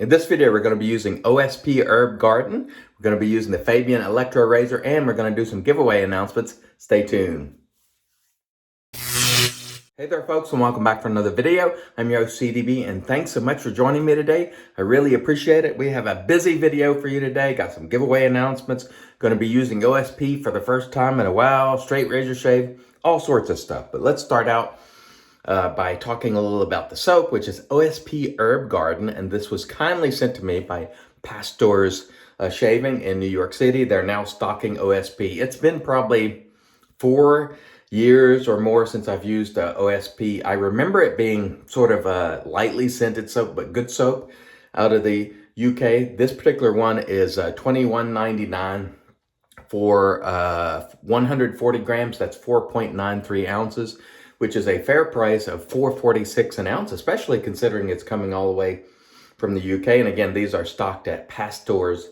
In this video, we're going to be using OSP Herb Garden. We're going to be using the Fabyan Electro razor, and we're going to do some giveaway announcements. Stay tuned. Hey there folks, and welcome back for another video. I'm your IAMCDB, and thanks so much for joining me today. I really appreciate it. We have a busy video for you today. Got some giveaway announcements. Going to be using OSP for the first time in a while, straight razor shave, all sorts of stuff. But let's start out by talking a little about the soap, which is OSP Herb Garden, and this was kindly sent to me by Pastor's Shaving in New York City. They're now stocking OSP. It's been probably 4 years or more since I've used OSP. I remember it being sort of a lightly scented soap, but good soap out of the UK. This particular one is $21.99 for 140 grams. That's 4.93 ounces, which is a fair price of $4.46 an ounce, especially considering it's coming all the way from the UK. And again, these are stocked at Pastor's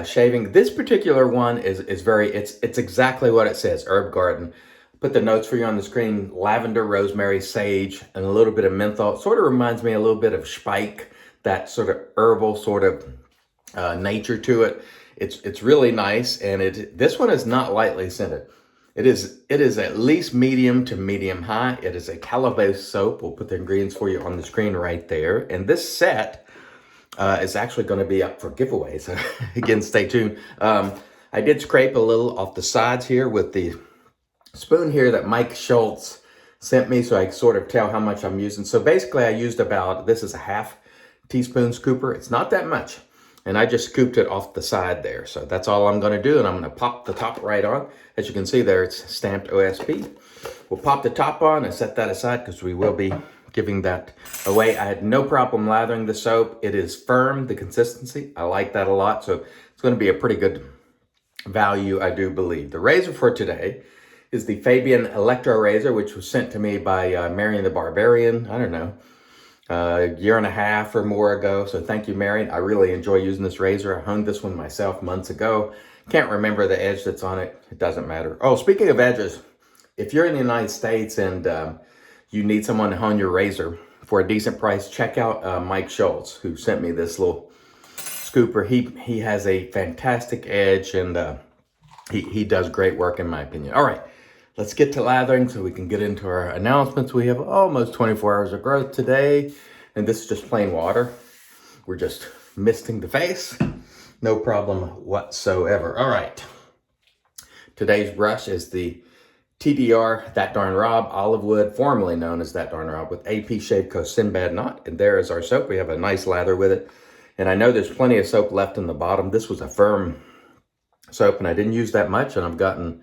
Shaving. This particular one is it's exactly what it says, Herb Garden. Put the notes for you on the screen: lavender, rosemary, sage, and a little bit of menthol. It sort of reminds me a little bit of spike, that sort of herbal sort of nature to it. It's really nice, and this one is not lightly scented. It is at least medium to medium high. It is a calabash soap. We'll put the ingredients for you on the screen right there. And this set is actually going to be up for giveaway. So again, stay tuned. I did scrape a little off the sides here with the spoon here that Mike Schultz sent me, so I sort of tell how much I'm using. So basically I used about, this is a half teaspoon scooper. It's not that much. And I just scooped it off the side there. So that's all I'm going to do. And I'm going to pop the top right on. As you can see there, it's stamped OSP. We'll pop the top on and set that aside because we will be giving that away. I had no problem lathering the soap. It is firm, the consistency. I like that a lot. So it's going to be a pretty good value, I do believe. The razor for today is the Fabyan Electro razor, which was sent to me by Marion the Barbarian, I don't know, a year and a half or more ago. So thank you, Marion. I really enjoy using this razor. I hung this one myself months ago. Can't remember the edge that's on it. It doesn't matter. Oh, speaking of edges, if you're in the United States and you need someone to hone your razor for a decent price, check out Mike Schultz, who sent me this little scooper. He has a fantastic edge, and he does great work in my opinion. All right. Let's get to lathering so we can get into our announcements. We have almost 24 hours of growth today, and this is just plain water. We're just misting the face. No problem whatsoever. All right. Today's brush is the TDR That Darn Rob Olive Wood, formerly known as That Darn Rob, with AP Shave Co. Sinbad Knot. And there is our soap. We have a nice lather with it. And I know there's plenty of soap left in the bottom. This was a firm soap, and I didn't use that much, and I've gotten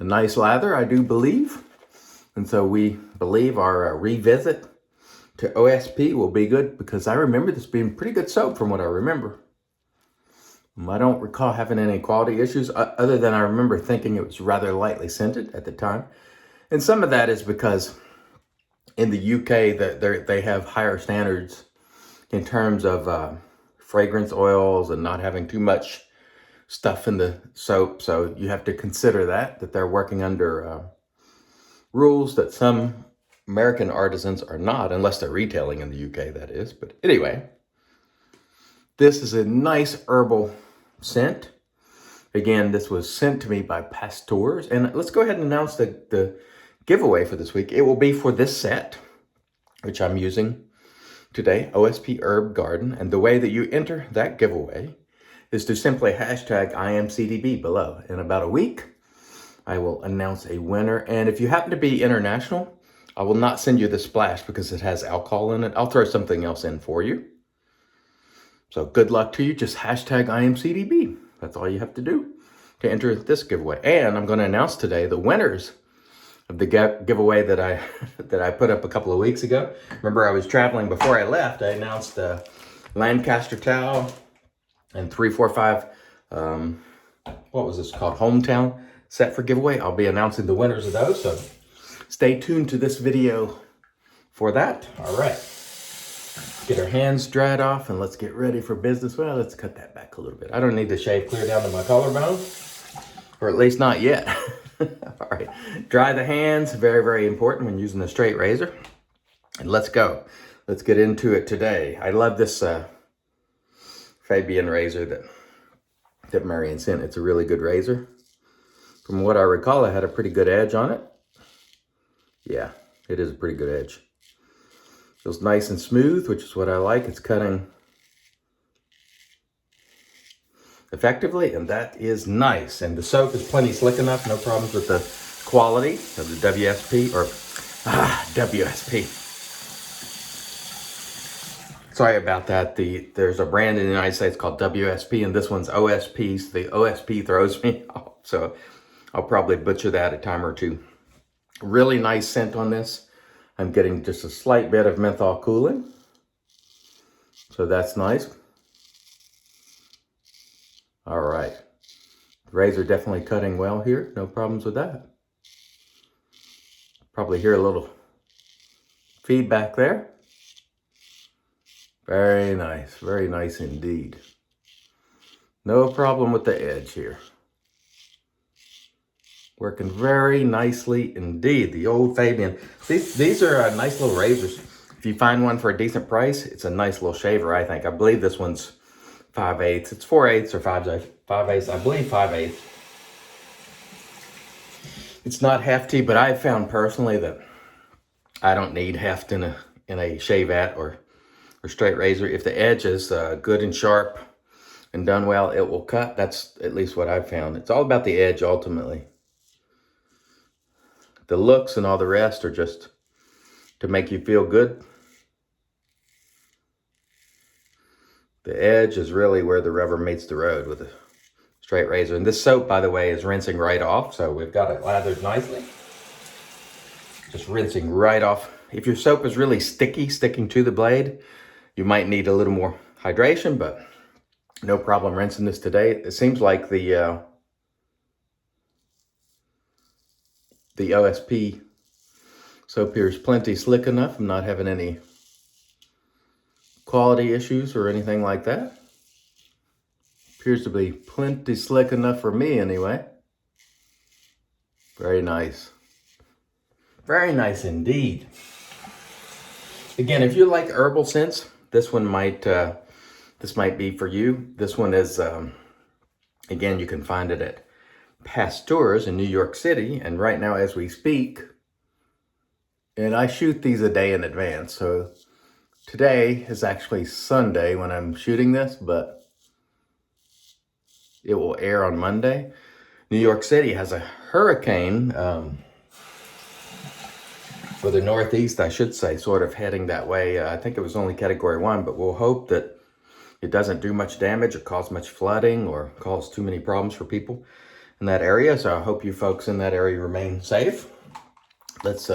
a nice lather, I do believe. And so we believe our revisit to OSP will be good, because I remember this being pretty good soap from what I remember. I don't recall having any quality issues other than I remember thinking it was rather lightly scented at the time. And some of that is because in the UK they have higher standards in terms of fragrance oils and not having too much stuff in the soap. So you have to consider that they're working under rules that some American artisans are not, unless they're retailing in the UK, that is. But anyway, this is a nice herbal scent. Again, this was sent to me by Pastor's. And let's go ahead and announce the giveaway for this week. It will be for this set, which I'm using today, OSP Herb Garden. And the way that you enter that giveaway is to simply hashtag IAMCDB below. In about a week, I will announce a winner. And if you happen to be international, I will not send you the splash because it has alcohol in it. I'll throw something else in for you. So good luck to you. Just hashtag IAMCDB. That's all you have to do to enter this giveaway. And I'm going to announce today the winners of the giveaway that I put up a couple of weeks ago. Remember, I was traveling before I left. I announced the Lancaster towel and 345, what was this called? Hometown set for giveaway. I'll be announcing the winners of those. So stay tuned to this video for that. All right. Get our hands dried off and let's get ready for business. Well, let's cut that back a little bit. I don't need to shave clear down to my collarbone, or at least not yet. All right. Dry the hands. Very, very important when using a straight razor. And let's go. Let's get into it today. I love this Fabyan razor that Marion sent. It's a really good razor. From what I recall, it had a pretty good edge on it. Yeah, it is a pretty good edge. Feels nice and smooth, which is what I like. It's cutting effectively, and that is nice. And the soap is plenty slick enough, no problems with the quality of the WSP, or WSP. Sorry about that. There's a brand in the United States called WSP, and this one's OSP, so the OSP throws me off. So I'll probably butcher that a time or two. Really nice scent on this. I'm getting just a slight bit of menthol cooling, so that's nice. All right. Razor definitely cutting well here. No problems with that. Probably hear a little feedback there. Very nice indeed. No problem with the edge here. Working very nicely indeed. The old Fabyan. These are nice little razors. If you find one for a decent price, it's a nice little shaver, I think. I believe this one's 5/8. It's 4/8 or 5/8. I believe 5/8. It's not hefty, but I've found personally that I don't need heft in a shavette or straight razor. If the edge is good and sharp and done well, it will cut. That's at least what I've found. It's all about the edge ultimately. The looks and all the rest are just to make you feel good. The edge is really where the rubber meets the road with a straight razor. And this soap, by the way, is rinsing right off. So we've got it lathered nicely. Just rinsing right off. If your soap is really sticky, sticking to the blade, you might need a little more hydration, but no problem rinsing this today. It seems like the OSP soap here is plenty slick enough. I'm not having any quality issues or anything like that. Appears to be plenty slick enough for me anyway. Very nice. Very nice indeed. Again, if you like herbal scents, this one might be for you. This one is, again, you can find it at Pasteur's in New York City. And right now as we speak, and I shoot these a day in advance. So today is actually Sunday when I'm shooting this, but it will air on Monday. New York City has a hurricane, for the Northeast, I should say, sort of heading that way. I think it was only Category 1, but we'll hope that it doesn't do much damage or cause much flooding or cause too many problems for people in that area. So I hope you folks in that area remain safe. Let's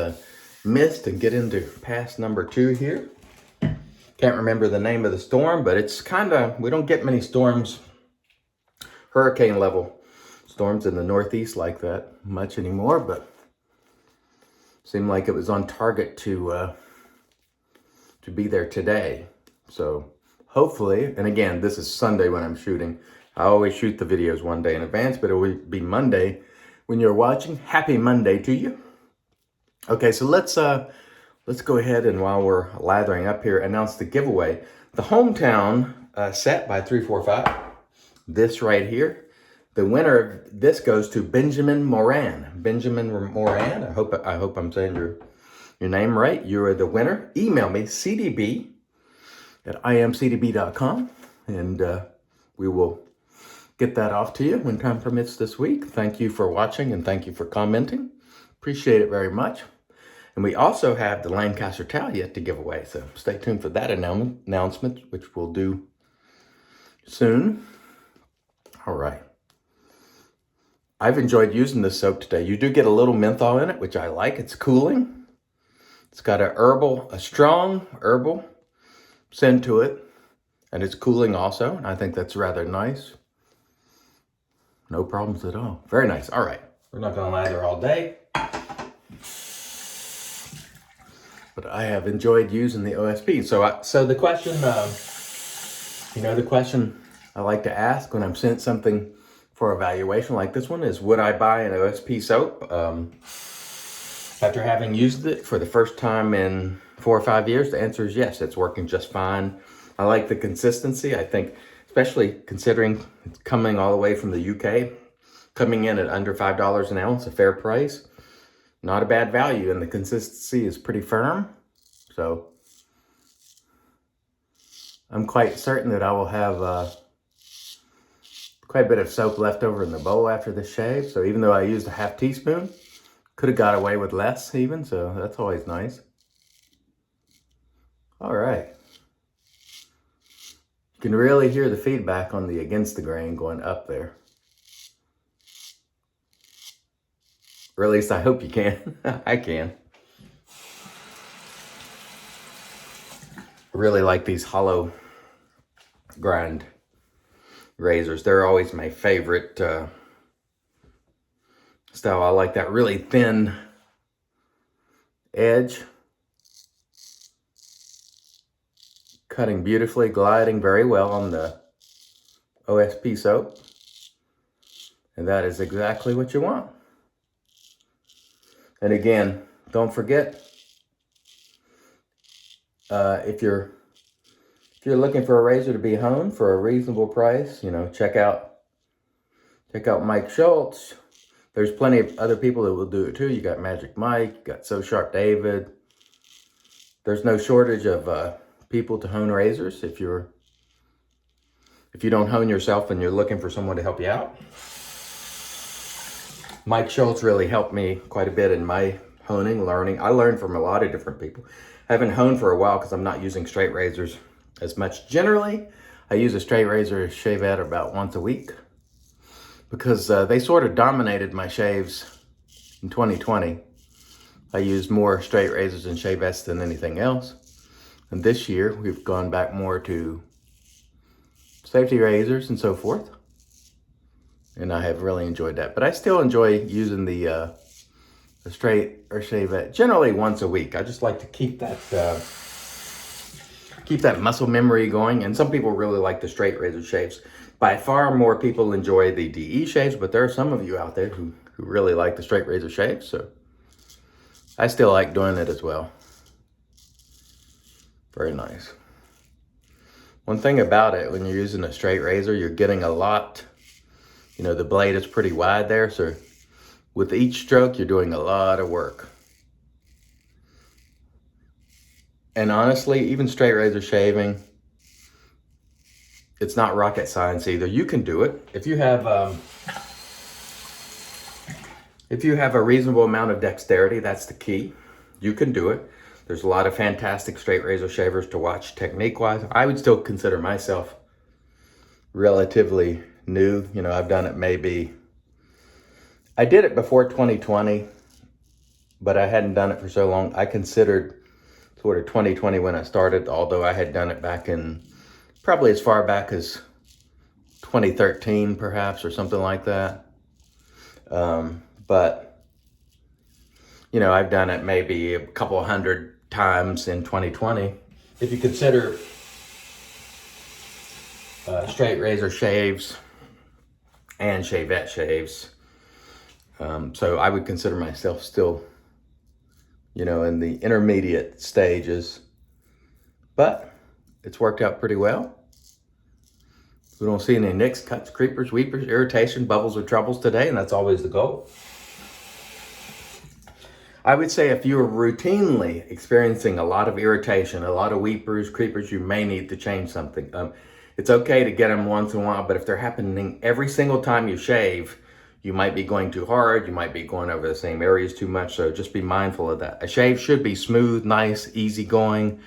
mist and get into pass number 2 here. Can't remember the name of the storm, but it's kind of, we don't get many storms, hurricane level storms in the Northeast like that much anymore, but seemed like it was on target to be there today. So hopefully, and again, this is Sunday when I'm shooting. I always shoot the videos one day in advance, but it will be Monday when you're watching. Happy Monday to you. Okay, so let's go ahead and while we're lathering up here, announce the giveaway. The Hometown set by 345. This right here. The winner of this goes to Benjamin Moran. Benjamin Moran, I hope I'm saying your name right. You're the winner. Email me, cdb@iamcdb.com, and we will get that off to you when time permits this week. Thank you for watching, and thank you for commenting. Appreciate it very much. And we also have the Lancaster towel yet to give away, so stay tuned for that announcement, which we'll do soon. All right. I've enjoyed using this soap today. You do get a little menthol in it, which I like. It's cooling. It's got a strong herbal scent to it, and it's cooling also. And I think that's rather nice. No problems at all. Very nice. All right. We're not going to lather all day, but I have enjoyed using the OSP. So the question, the question I like to ask when I'm sent something for evaluation like this one is, would I buy an OSP soap? After having used it for the first time in 4 or 5 years, the answer is yes. It's working just fine. I like the consistency. I think especially considering it's coming all the way from the UK, coming in at under $5 an ounce, a fair price. Not a bad value, and the consistency is pretty firm. So I'm quite certain that I will have quite a bit of soap left over in the bowl after the shave. So even though I used a half teaspoon, could have got away with less even, so that's always nice. All right. You can really hear the feedback on the against the grain going up there. Or at least I hope you can. I can. I really like these hollow grind razors. They're always my favorite style. I like that really thin edge. Cutting beautifully, gliding very well on the OSP soap. And that is exactly what you want. And again, don't forget, if you're looking for a razor to be honed for a reasonable price, you know, check out Mike Schultz. There's plenty of other people that will do it too. You got Magic Mike, you got So Sharp David. There's no shortage of people to hone razors if you don't hone yourself and you're looking for someone to help you out. Mike Schultz really helped me quite a bit in my honing, learning. I learned from a lot of different people. I haven't honed for a while because I'm not using straight razors as much. Generally, I use a straight razor shave at about once a week because they sort of dominated my shaves in 2020. I used more straight razors and shavettes than anything else. And this year, we've gone back more to safety razors and so forth. And I have really enjoyed that. But I still enjoy using the straight or shavette generally once a week. I just like to keep that muscle memory going. And some people really like the straight razor shaves. By far more people enjoy the DE shaves, but there are some of you out there who really like the straight razor shaves. So I still like doing it as well. Very nice. One thing about it, when you're using a straight razor, you're getting a lot. You know, the blade is pretty wide there, so with each stroke, you're doing a lot of work. And honestly, even straight razor shaving, it's not rocket science either. You can do it. If you have a reasonable amount of dexterity, that's the key. You can do it. There's a lot of fantastic straight razor shavers to watch technique-wise. I would still consider myself relatively new. You know, I've done it I did it before 2020, but I hadn't done it for so long. I considered sort of 2020 when I started, although I had done it back in probably as far back as 2013 perhaps, or something like that. But, you know, I've done it maybe a couple hundred times in 2020. If you consider straight razor shaves and shavette shaves. So I would consider myself still, you know, in the intermediate stages, but it's worked out pretty well. We don't see any nicks, cuts, creepers, weepers, irritation, bubbles, or troubles today, and that's always the goal. I would say if you're routinely experiencing a lot of irritation, a lot of weepers, creepers, you may need to change something. It's okay to get them once in a while, but if they're happening every single time you shave, you might be going too hard, you might be going over the same areas too much, so just be mindful of that. A shave should be smooth, nice, easygoing,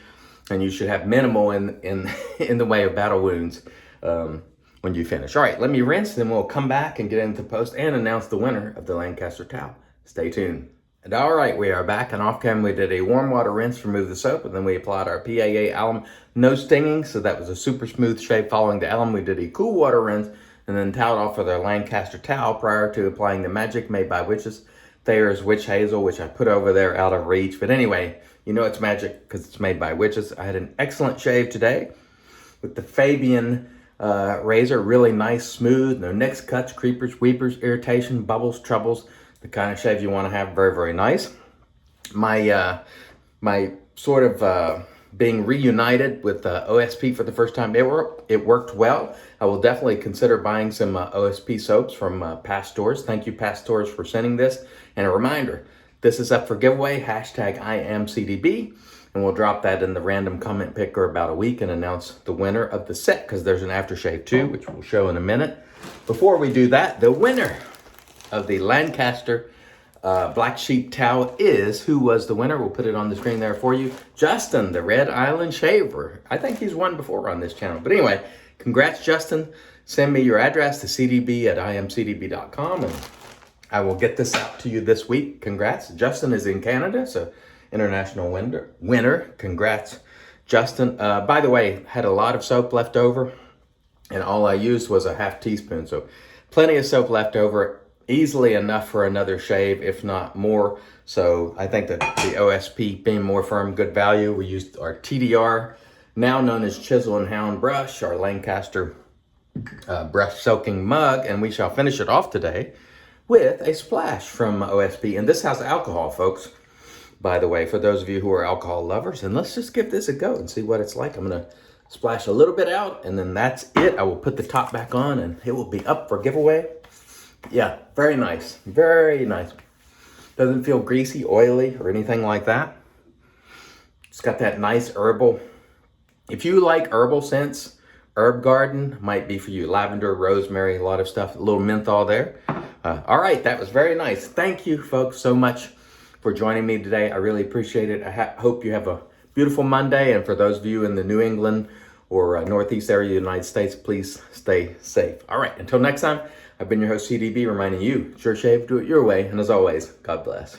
and you should have minimal in the way of battle wounds when you finish. All right, let me rinse, then we'll come back and get into post and announce the winner of the Lancaster towel. Stay tuned. And all right, we are back, and off cam we did a warm water rinse, remove the soap, and then we applied our PAA alum, no stinging, so that was a super smooth shave. Following the alum, we did a cool water rinse, and then toweled off with our Lancaster towel prior to applying the Magic Made by Witches Thayer's Witch Hazel, which I put over there out of reach. But anyway, you know it's magic because it's made by witches. I had an excellent shave today with the Fabyan razor, really nice, smooth, no nicks, cuts, creepers, weepers, irritation, bubbles, troubles, the kind of shave you want to have. Very, very nice. My sort of being reunited with OSP for the first time. It worked well. I will definitely consider buying some OSP soaps from past stores. Thank you, past stores, for sending this. And a reminder, this is up for giveaway, hashtag IAMCDB. And we'll drop that in the random comment picker about a week and announce the winner of the set, because there's an aftershave too, which we'll show in a minute. Before we do that, the winner of the Lancaster Black Sheep Towel is, who was the winner? We'll put it on the screen there for you. Justin, the Red Island Shaver. I think he's won before on this channel. But anyway, congrats, Justin. Send me your address to cdb@iamcdb.com and I will get this out to you this week. Congrats. Justin is in Canada, so international winner. Congrats, Justin. By the way, had a lot of soap left over, and all I used was a half teaspoon. So plenty of soap left over, easily enough for another shave, if not more. So I think that the OSP being more firm, good value. We used our TDR, now known as Chisel and Hound brush, our Lancaster brush soaking mug, and we shall finish it off today with a splash from OSP. And this has alcohol, folks, by the way, for those of you who are alcohol lovers. And let's just give this a go and see what it's like. I'm going to splash a little bit out, and then that's it. I will put the top back on, and it will be up for giveaway. Yeah, very nice. Very nice. Doesn't feel greasy, oily, or anything like that. It's got that nice herbal. If you like herbal scents, Herb Garden might be for you. Lavender, rosemary, a lot of stuff. A little menthol there. All right, that was very nice. Thank you, folks, so much for joining me today. I really appreciate it. I hope you have a beautiful Monday. And for those of you in the New England or Northeast area of the United States, please stay safe. All right, until next time, I've been your host, CDB, reminding you, sure shave, do it your way. And as always, God bless.